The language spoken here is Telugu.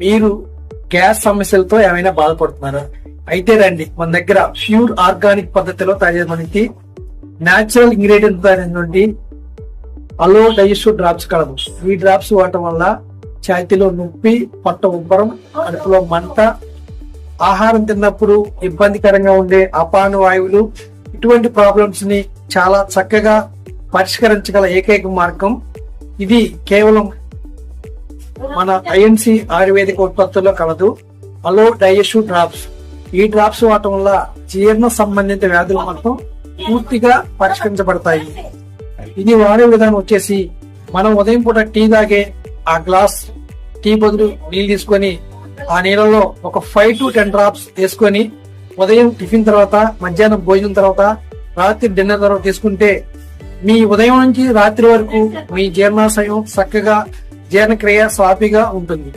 మీరు గ్యాస్ సమస్యలతో ఏమైనా బాధపడుతున్నారా? అయితే రండి, మన దగ్గర ప్యూర్ ఆర్గానిక్ పద్ధతిలో తయారు మనకి న్యాచురల్ ఇంగ్రీడియంట్ నుండి అలో డైజెస్టివ్ డ్రాప్స్ కలదు. ఈ డ్రాప్స్ వాడటం వల్ల ఛాతీలో నొప్పి, పొట్ట ఉబ్బరం, కడుపులో మంట, ఆహారం తిన్నప్పుడు ఇబ్బందికరంగా ఉండే అపాన వాయువులు, ఇటువంటి ప్రాబ్లమ్స్ ని చాలా చక్కగా పరిష్కరించగల ఏకైక మార్గం ఇది. కేవలం మన ఐఎన్సి ఆయుర్వేదిక ఉత్పత్తుల్లో కలదు అలో డైజెస్టివ్ డ్రాప్స్. ఈ డ్రాప్స్ వాడటం వల్ల జీర్ణ సంబంధిత వ్యాధులు మొత్తం పూర్తిగా పరిష్కరించబడతాయి. ఇది వాడే విధానం వచ్చేసి, మనం ఉదయం పూట టీ తాగే ఆ గ్లాస్ టీ బదులు నీళ్ళు తీసుకొని ఆ నీళ్ళలో ఒక 5 to 10 డ్రాప్స్ వేసుకొని ఉదయం టిఫిన్ తర్వాత, మధ్యాహ్నం భోజనం తర్వాత, రాత్రి డిన్నర్ తర్వాత తీసుకుంటే మీ ఉదయం నుంచి రాత్రి వరకు మీ జీర్ణాశయం చక్కగా జీర్ణక్రియ సాఫీగా ఉంటుంది.